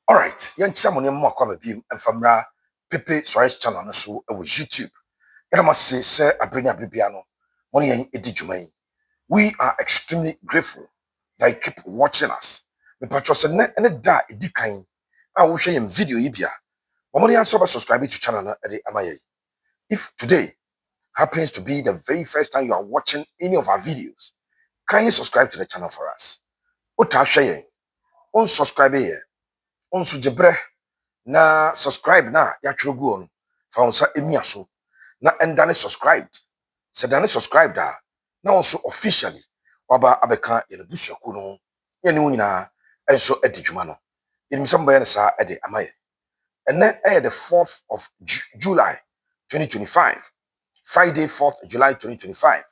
All right, yankyɛ mo nneɛma akɔ aba biem mfamra pepe Suarez channel no so wɔ YouTube. Yɛna mo ase sɛ abere ne abere bia no, mo ne yɛn edi dwuma yi. We are extremely grateful that you keep watching us. Mepatwa sɛ ne da a edi kan a wohwɛ yɛn video yi bia, wɔn ne yɛn subscribe to channel no de ama yɛn. If today happens to be the very first time you are watching any of our videos, kindly subscribe to the channel for us. Wota hwɛ yɛn, unsubscribe yɛn, unsugibre na subscribe na yɛatwerɛ gu hɔ no fa wo nsa emia so na ɛndane subscribed sɛ dane subscribed a na wo nso officially waba abɛka yɛn abusuakuo no ho yɛne wo nyinaa ɛnso adi dwuma no yɛnim sɛ mbɛyɛ no saa ɛde ama yɛn ɛnɛ ɛyɛ the 4th of July 2025 Friday 4th July 2025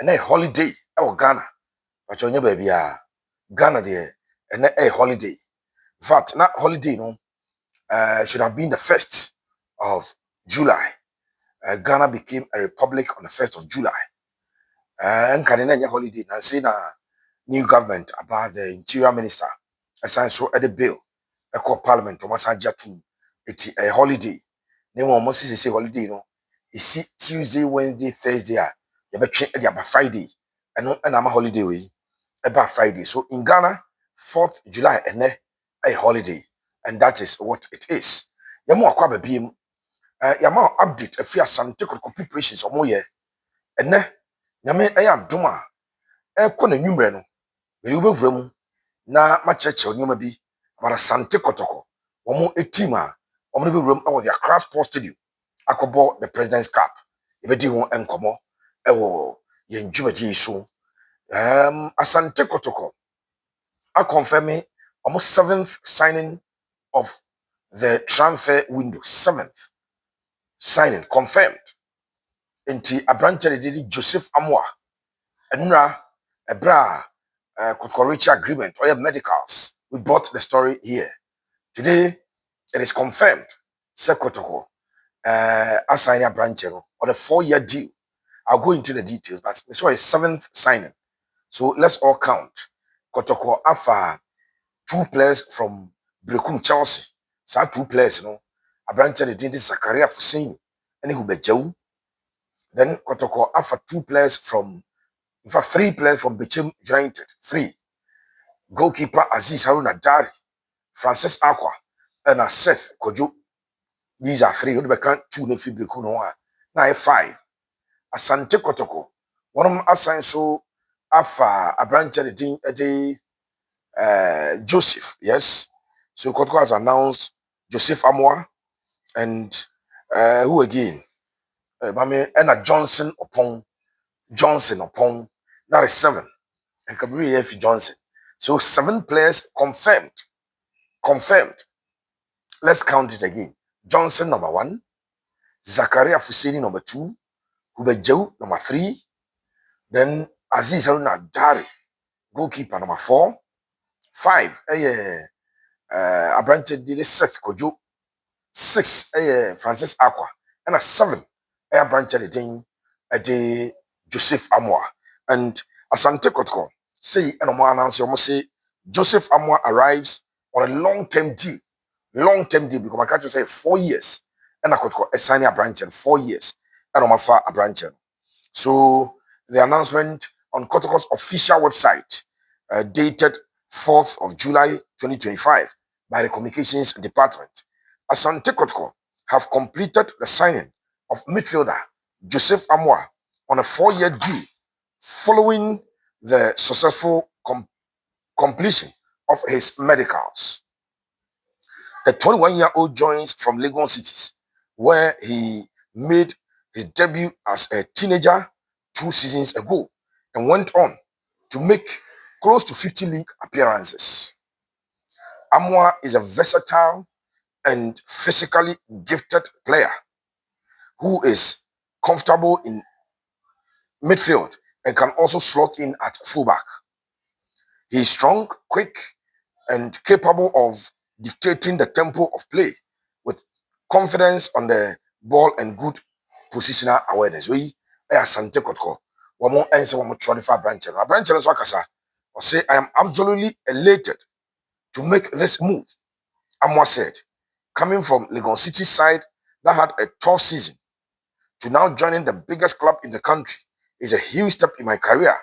ɛnɛ yɛ holiday ɛwɔ Ghana pakyɛ ɔnyɛ baabi a Ghana deɛ ɛnɛ ɛyɛ holiday in fact na holiday no should have been the 1st of July. Ghana became a republic on the 1st of July. And Kadena holiday, and say na new government about the interior minister, assign so at the bill, a call parliament, or Masajatu, it's a holiday. Name almost say holiday, no. You see, Tuesday, Wednesday, Thursday, you better about Friday, and I'm a holiday way about Friday. So in Ghana, 4th July, and a holiday. And that is what it is. Yamo akwa biem yama update afi Asante Kotoko preparations omo ye ene nyame eya doma ekọ na nwumre no me ubewura mu na ma cheche onyoma bi about Asante Kotoko omo team a omo no bewura mu e the Accra Sports Stadium akobo the President's Cup e be di ho enkomo e wo ye ndwumaji so Asante Kotoko a confirming almost 7th signing of the transfer window. 7th signing confirmed. Inti abranche de Joseph Amoah. Enra ebra Kotoko agreement or medicals. We brought the story here. Today it is confirmed. Sekotoko assigning a branch on a 4-year deal. I'll go into the details, but it's a 7th signing. So let's all count. Kotoko afa 2 players from Brekum Chelsea. So 2 players, you know. A branch of the Zakaria Fusini and who Bejew. Then Kotoko offer 2 players from, in fact, 3 players from Bechem United. 3. Goalkeeper Aziz Haruna Dari, Francis Aqua, and Seth Kojo. These are 3. You can't 2 no feed Brekum no one. Now 5. Asante Kotoko. One of them assigned so afa a branch of the Joseph, yes. So Kotoko has announced Joseph Amoah and who again? And Johnson upon that is 7. And Kabiri F. Johnson. So 7 players confirmed. Confirmed. Let's count it again. Johnson number 1, Zakaria Fuseni number 2, Hubejew number 3, then Aziz Haruna Dari, goalkeeper number 4, 5. Abrante did Seth Kojo, 6. Francis Aqua, and a 7. Branch the Joseph Amoah. And Asante Kotoko say and announce you say Joseph Amoah arrives on a long-term deal. Long-term deal because I can't just say 4 years. And I could assign a branch in 4 years. And I'm a branch. So the announcement on Kotoko's official website dated 4th of July 2025 by the communications department. Asante Kotoko have completed the signing of midfielder Joseph Amoah on a 4-year deal following the successful completion of his medicals. The 21-year-old joins from Lagos Cities, where he made his debut as a teenager 2 seasons ago and went on to make close to 50 league appearances. Amoah is a versatile and physically gifted player who is comfortable in midfield and can also slot in at fullback. He is strong, quick, and capable of dictating the tempo of play with confidence on the ball and good positional awareness. We are Asante Kotoko. One more answer, one more 25 branches. A branch is Wakasa. I say I am absolutely elated to make this move. Amoah said, coming from Legon City side that had a tough season to now joining the biggest club in the country is a huge step in my career.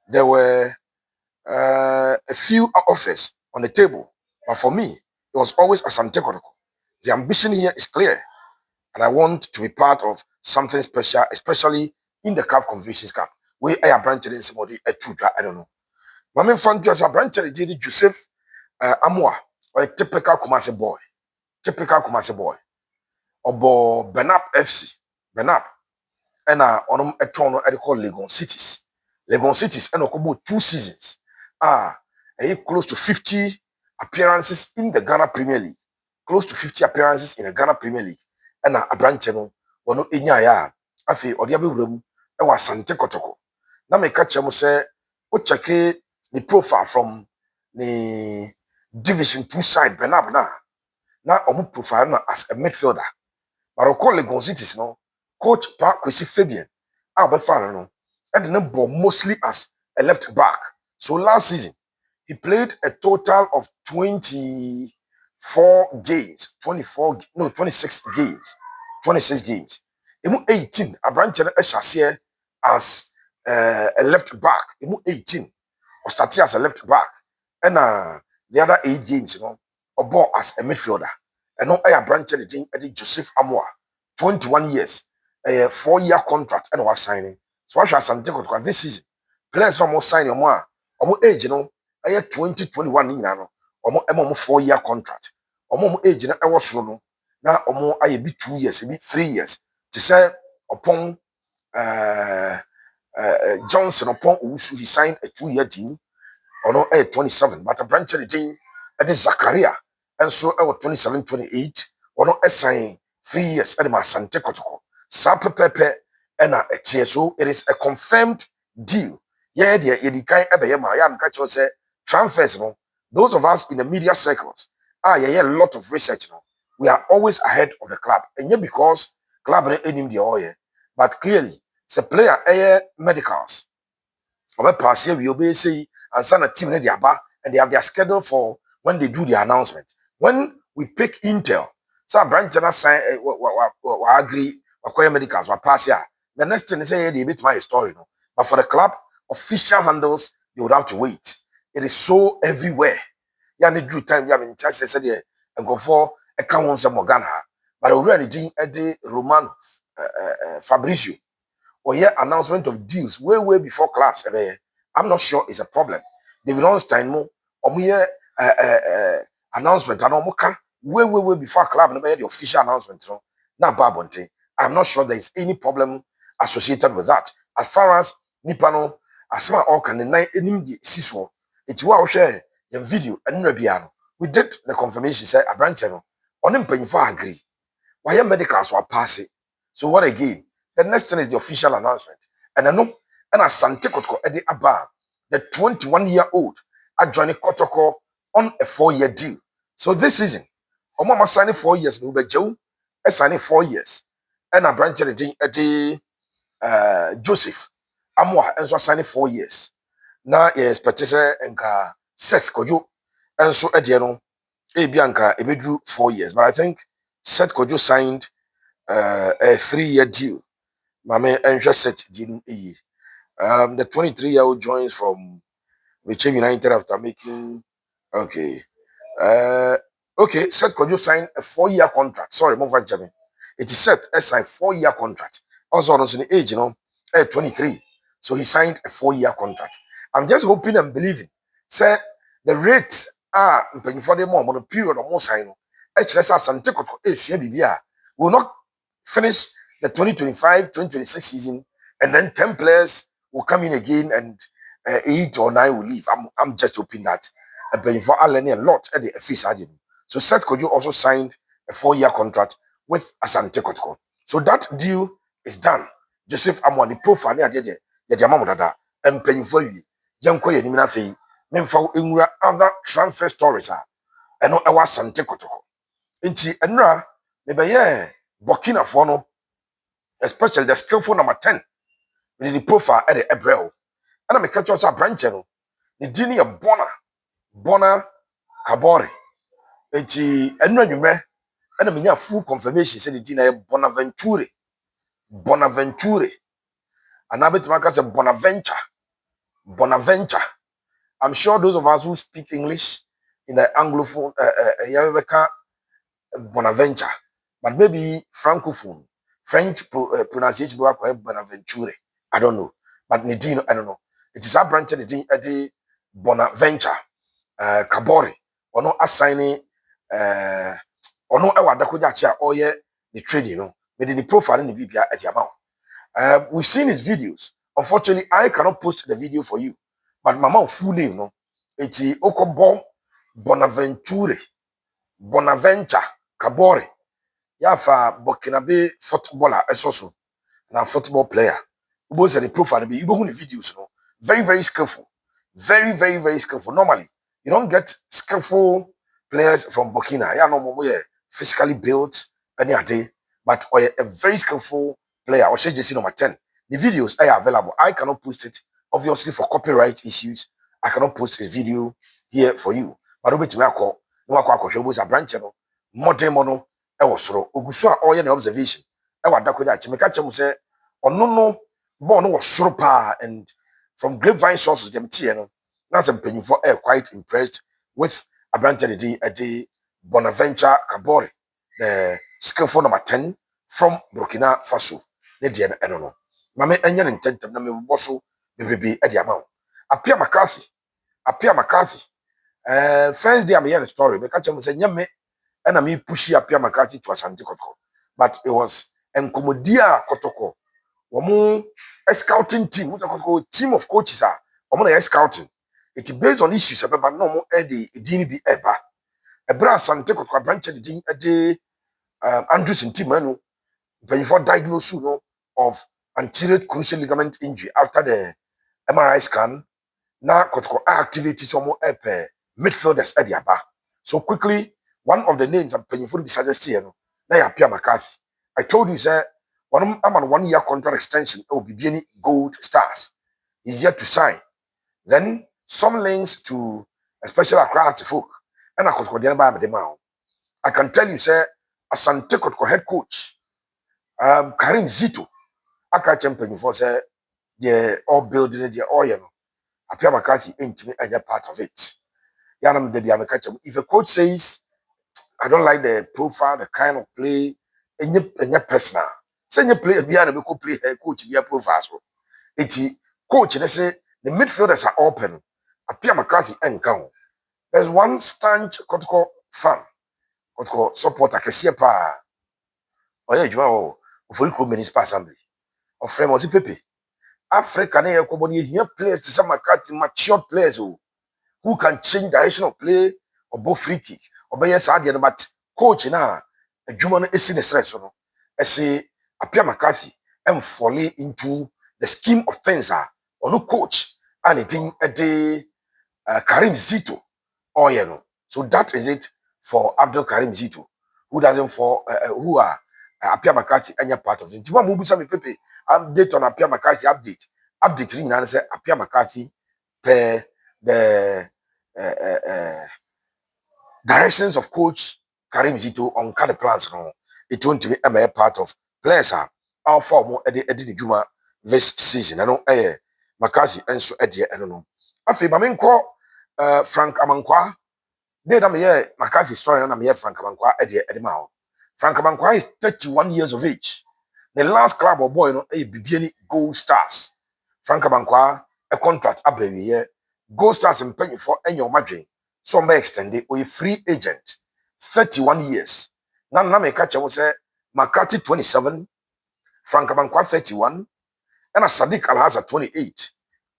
There were a few offers on the table, but for me, it was always Asante Kotoko. The ambition here is clear, and I want to be part of something special, especially in the CAF Confederations Cup. Where I have branched in somebody a true, I don't know. Mami fan just a branch did Joseph Amoah, or a typical Kumasi boy. Typical Kumasi boy. Obo Benap FC. Benap. Ɛna ɔnom ɛtɔn no ɛde kɔ Legon Cities. Legon Cities ɛna ɔkɔbɔ 2 seasons. Ɛyɛ close to 50 appearances in the Ghana Premier League. Close to 50 appearances in the Ghana Premier League. Ɛna abranteɛ no ɔno enyaeɛ a afei ɔde abɛwura mu ɛwɔ Asante Kotoko. Na meka kyerɛ mo sɛ wokyɛke the profile from the Division 2 side Benab na ɔmo profile no as a midfielder. But I call Legon Cities no coach Pa Kwesi Fabian a ɔbɛfa no ɛde ne bɔ mostly as a left back. So last season he played a total of 24 games, 26 games. 26 games. Emu 18 abranteɛ no ɛhyɛ aseɛ as a left back. Emu 18 or started as a left back. And the other 8 games, or ball as a midfielder. And no, I branch the thing at Joseph Amoah, 21 years, a 4-year contract, and was signing. So I shall something this season. Players from more signing more, or more age, I had 2021 in or more 4-year contract, or more age, I was now or more I be 2 years, maybe 3 years to say upon Johnson upon Usu, he signed a 2-year deal. Ono 27 but a branch the thing at Zakaria and so 27 28 ono assign 3 years at Asante Kotoko Sapa Pepe and a so it is a confirmed deal. Yeah, dear Edikai Ebeyama, I am catching say transfers. No, those of us in the media circles, yeah, a lot of research. No, we are always ahead of the club, and yet because club in the oil, but clearly, it's a player medicals. Over pass here, we obey say, and send a team in the aba, and they have their schedule for when they do the announcement. When we pick Intel, so branch and sign, agree, acquire medicals, or pass here. The next thing is say they bit my story, no. But for the club, official handles, you would have to wait. It is so everywhere. Yeah, need do time. Yeah, I mean, just said there and go for a count some Morgana, but already the Romano, Fabrizio or hear announcement of deals way before clubs. I'm not sure it's a problem. David Onstein mo or hear announcement and omoka way before club and the official announcement. No, na babonte. I'm not sure there is any problem associated with that. As far as Nipano, as far all can deny any siso, it's wow share your video and no. We did the confirmation say a branch channel on him paying for agree. Why your medicals were passing? So what again? The next thing is the official announcement. And I know, and Asante Kotoko Eddie Abba, the 21-year-old, are joining Kotoko on a 4-year deal. So this season, Omama signing 4 years, Nube Joe, signing 4 years. And a branch of the Joseph Amoah, and so signing 4 years. Now, yes, Patricia and Seth Kojo, and so Ediano, Bianca, Ebedru 4 years. But I think Seth Kojo signed a 3-year deal. Mame Enja set deal. The 23-year-old joins from Vichem United after making okay. Okay, Seth Kojo signed a 4-year contract. Sorry, move on, Jamie. It is set a signed 4-year contract. Also, on the age, 23. So he signed a 4-year contract. I'm just hoping and believing. Say the rate for the more on a period or more sign. HSS Asante Kotoko ACBBA will not finish the 2025-2026 season, and then 10 players will come in again and 8 or 9 will leave. I'm just hoping that for learning a lot at the office. So Seth Kojo also signed a 4-year contract with Asante Kotoko. So that deal is done. Joseph Amoah the profile ya jama dada and paying for you. Young Koya Nimina Fee, Memfa other transfer stories. And no our Asante Kotoko. Inti Enra, Nebaye, Burkina Faso, especially the skillful number 10 with the profile at the Ebrel. And I'm a catch us a branch. The Dini Bona Kabore. enti enu anwumre na menya full confirmation say the din na Bonaventure. Bonaventure. And I bet my say Bonaventure. Bonaventure. I'm sure those of us who speak English in the Anglophone, Bonaventure, but maybe Francophone, French pronunciation, Bonaventure. I don't know. But Nidino, I don't know. It is a branch of the Bonaventure, Kabori, or no assigning, or no, I want to or yeah, the trading, no, maybe the profile in the BBI at the amount. We've seen his videos. Unfortunately, I cannot post the video for you. But mama full name, no. It's Okobo Bonaventure. Bonaventure Kabore. Yafa Burkinabe footballer esoso. Na football player. Ubo say the profile be you go the videos, no. Very, very skillful. Very, very, very skillful. Normally, you don't get skillful players from Burkina. Yeah, no more physically built any day, but a very skillful player. Or say JC number 10. The videos are available. I cannot post it, obviously, for copyright issues. I cannot post a video here for you. But over to me, no show was a branch channel. Modern mono, I was so Ogusua or any observation. I want that could actually say, or no, born was so pa and from grapevine sources, them tea, no. Now some penny for air quite impressed with a branch of the day Bonaventure Kabore, the skillful number 10 from Burkina Faso. Ne deɛ no no mame enya ne ntɛntɛm na me boso bebebe e de ama Appiah Mccarthy. Appiah Mccarthy first day am hear the story me catch am say nyame na me push Appiah Mccarthy to Asante Kotoko, but it was enkomodi a Kotoko womo scouting team what Kotoko team of coaches are womo na scouting it based on issues abeba no mo e de edin bi eba ebra Asante Kotoko branch de din e de Andrews team anu before diagnosis, of anterior cruciate ligament injury after the MRI scan. Now, Kotoko activated some midfielders at the Abba. So quickly, one of the names I'm paying for the suggestion, now Appiah Mccarthy. I told you, sir, I'm on 1 year contract extension. It will be any gold stars. He's yet to sign. Then some links to especially Accra folk and I Kotoko I can tell you, sir, Asante Kotoko head coach. Karim Zito, aka champion for say the all building the oil. No. Appiah Mccarthy ain't me any part of it. Yanam de Biamaka. If a coach says I don't like the profile, the kind of play, any personal. Say you play behind a play coach be a profile. So it's coach they say the midfielders are open. Appiah Mccarthy ain't count. There's one stanch Kotoko fan, Kotoko supporter, Kesiapa. Oh yeah, Joao, for municipal assembly. Of frame was Pepe. Africa na yɛkɔbɔ here players to some McCarthy mature players who can change direction of play or both free kick or be yes no but coach na adwuma no esi the stress no ɛse Appiah Mccarthy and fall into the scheme of things or no coach and it ding Karim Zito oh yeah no so that is it for Abdul Karim Zito who doesn't fall who are Appiah Mccarthy any part of it. Tiwa mubu sa me pepe update on Appiah Mccarthy update ni na say Appiah Mccarthy per the directions of coach Karim Zito on kind of plans no it won't be a part of players our form the juma this season I know McCarthy and so I don't know afi ma me nko Frank Amankwa they na me McCarthy story na me Frank Amankwa edema Frank Amankwa is 31 years of age. The last club or boy no bibiani Gold Stars. Frank Amankwa a contract abewi here. Gold Stars in paying for any madrid. So may extend it or a free agent. 31 years. Now na me catch will say McCarthy 27, Frank Amankwa 31, and a Sadiq Alhaza 28.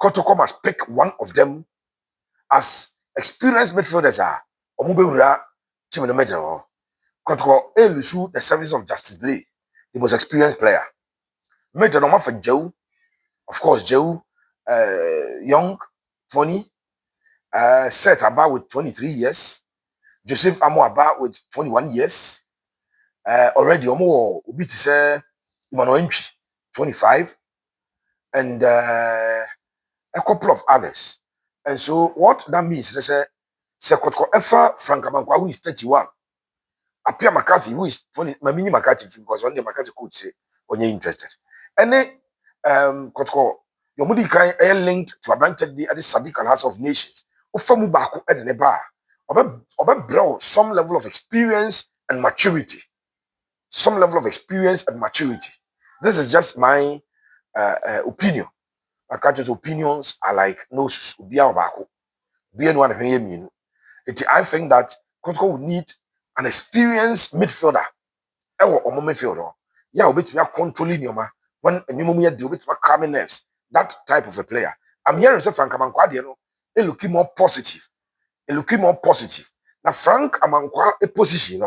Kotoko must pick one of them as experienced midfielders are. Omubewura team in the middle. Kotoko elusu the service of Justice Blay, the most experienced player. Made an offer for Joe, of course, Joe, young, 20, Seth about with 23 years, Joseph Amoah about with 21 years, already Omo Obi to say Emmanuel Entry, 25, and a couple of others. And so what that means, they say Se Kotoko Efa Frank Amankwa, who is 31. Appiah Mccarthy, who is 20. Mamini Mccarthy, because on the Mccarthy could say, when you're interested. And then, Kotoko, your moody kind air linked to a branch at the Sabikan House of Nations. Ufamu Baku at the bar. Bro, some level of experience and maturity. Some level of experience and maturity. This is just my opinion. Akajo's opinions are like no Ubia Baku. I think that Kotoko would need an experienced midfielder. Or midfielder. Yeah, we are controlling your man. When a new moment deal with calming nerves. That type of a player. I'm hearing say Frank Amankwa, it looking more positive. It looking more positive. Now Frank Amankwa a position,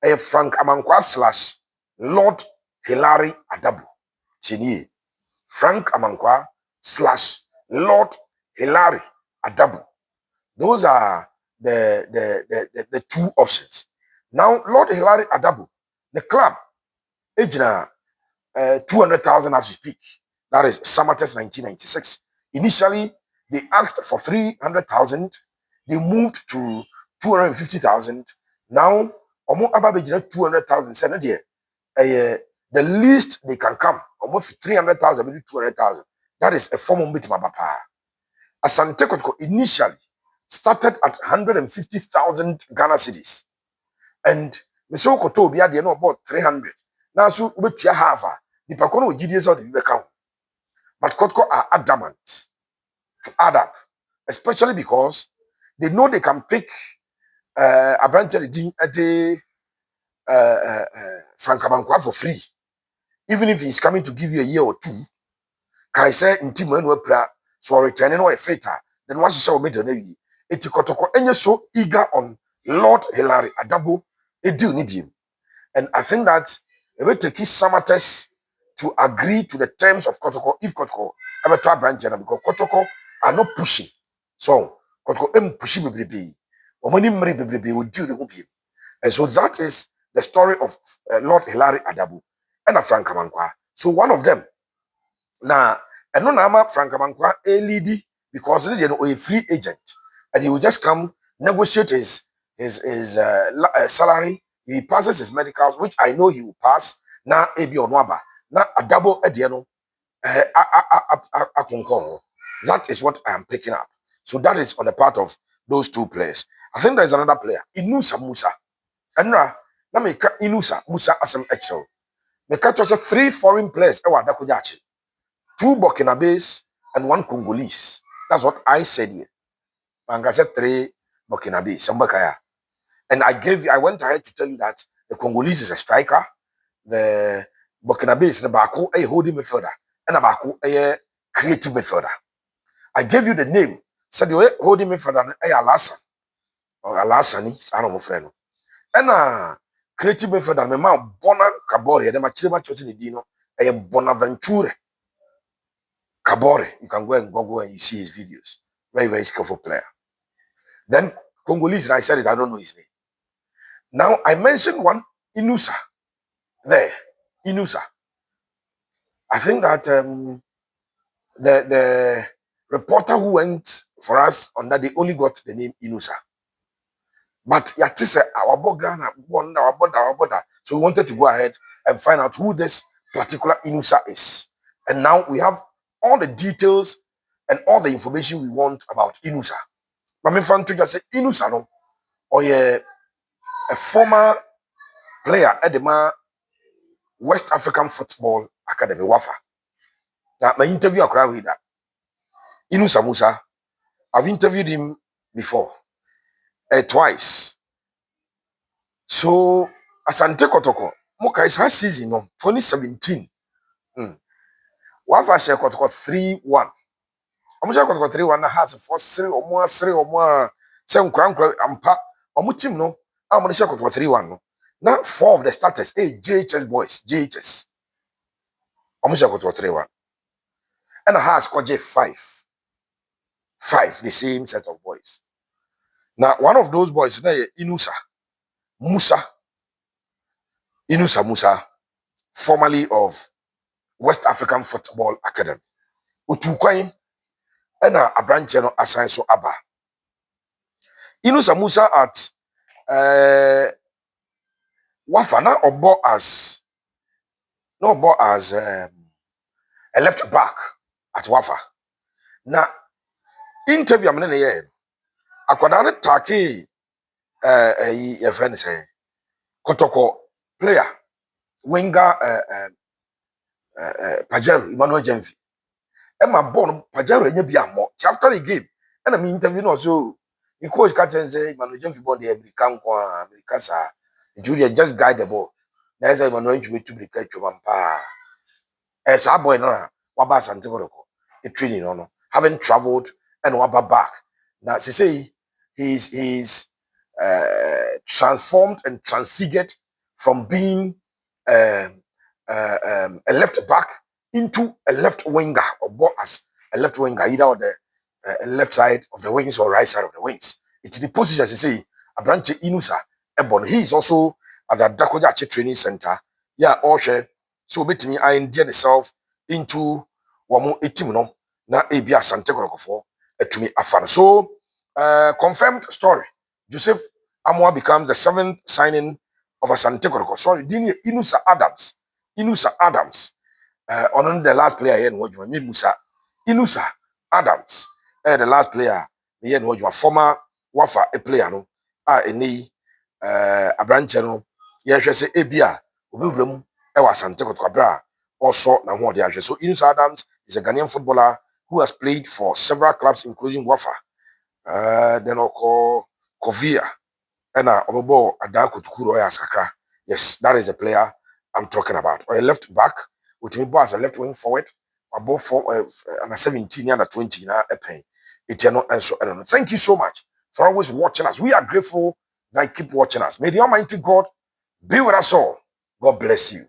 a Frank Amankwa slash Lord Hilary Adabo. Chini. Frank Amankwa slash Lord Hilary Adabo. Those are the two options. Now, Lord Hilary Adabo, the club, age 200,000 as we speak. That is Summertest 1996. Initially, they asked for 300,000. They moved to 250,000. Now, Omo Ababejina 200,000. Said, the least they can come, almost 300,000, maybe 200,000. That is a form of Bitmabapa. Asante Kotoko initially started at 150,000 Ghana cedis. And Mr. Koto be at the end about 300. Now, so we have the Pacono GDS of the account. But Kotoko are adamant to add up, especially because they know they can pick a branch at the Frank Amankwa for free. Even if he's coming to give you a year or two, can I say in team when we so returning or a fatal, then once you saw me the navy, it's Kotoko and you're so eager on Lord Hilary Adabo, a deal need him. And I think that a way to kiss Summertest to agree to the terms of Kotoko, if Kotoko ever to a branch, because Kotoko are not pushing. So Kotoko am pushing baby, or money baby will deal with him. And so that is the story of Lord Hilary Adabo and a Frank Amankwa. So one of them. Now, and no nama Frank Amankwa a lady because he's a free agent and he will just come negotiate his salary. He passes his medicals, which I know he will pass. Now, ebi onwaba. Now, a double ediano. That is what I am picking up. So that is on the part of those two players. I think there is another player, Inusa Musa. And now, me Inusa Musa Asem Echel. Me catch us 3 foreign players. Ewa Dakujachi. 2 Burkinabes and 1 Congolese. That's what I said here. And I said 3 Burkinabes, Sambakaya. And I went ahead to tell you that the Congolese is a striker, the Burkinabes is the Baku, a holding midfielder, and a Baku, a creative midfielder. I gave you the name. Said you holding midfielder, a Alasan, or Alasani, I don't know, friend. And creative midfielder, my man, Bona Cabori, and my children, Dino, a Bonaventure. Kabore, you can go and Google and you see his videos. Very, very skillful player. Then Congolese, and I said it, I don't know his name. Now, I mentioned one, Inusa. There, Inusa. I think that the reporter who went for us on that, they only got the name Inusa. But Yatisa, our Bogana, our border. So we wanted to go ahead and find out who this particular Inusa is. And now we have all the details and all the information we want about Inusa. Mame fan to just say Inusa no, or a former player at the West African Football Academy, WAFA. Now, my interview I with that. Inusa Musa, I've interviewed him before, twice. So, Asante Kotoko, Moka is her season, 2017. WAFA share Kotoko 3-1. I'm sure Kotoko 3-1 has a first 3 or more, some crown ampa, or team no, I'm going to share Kotoko 3-1. No. Now, 4 of the starters, JHS boys, JHS. I'm sure Kotoko 3-1. And I have scored 5. 5, the same set of boys. Now, one of those boys, Inusa Musa, formerly of West African Football Academy. Utukwai, and a branch assigned so Abba. Inusa Musa at Wafa na obo as no obo as a left back at Wafa. Na interview amene ne ye akwada ne take your friend say Kotoko player winger Pajero Emmanuel Jemfi. Emma born Pajero enye bi ammo. After the game, and me interview no so the coach catch and say Emmanuel Jemfi born the American kwa American sa. Julia just guide the ball. Na say Emmanuel Jemfi to be catch pa. Sa boy no na waba Asante Kotoko. A training no. Having traveled and waba back. Now say he's transformed and transfigured from being um, a left back into a left winger or as a left winger, either on the left side of the wings or right side of the wings. It's the position, as you say, a branch Inusa, Ebon. He is also at the Dakojachi Training Center. Yeah, all share. So, bet me, I endear myself into Wamu Etimno, na Abia Sante Korokofo, to me, a fan. So, confirmed story. Joseph Amoah becomes the 7th signing of Asante Kotoko. Sorry, Dini Inusa Adams. Inusa Adams. On the last player here in Wajuma, Inusa Adams. The last player here in Wajuma, former Wafa a player no. Any Abranche no. Yes, say Abia. Ubivrum. Ewa Asante Kotoko bra. Also na ho de So Inusa Adams is a Ghanaian footballer who has played for several clubs, including Wafa. Then Oko Kovia. And Obobo Adan Kutukuro Sakra. Yes, that is the player I'm talking about. Or a left back, with me as a left wing forward, or both for and a 17 and a 20 na a pay. It's not answer. Thank you so much for always watching us. We are grateful that you keep watching us. May the Almighty God be with us all. God bless you.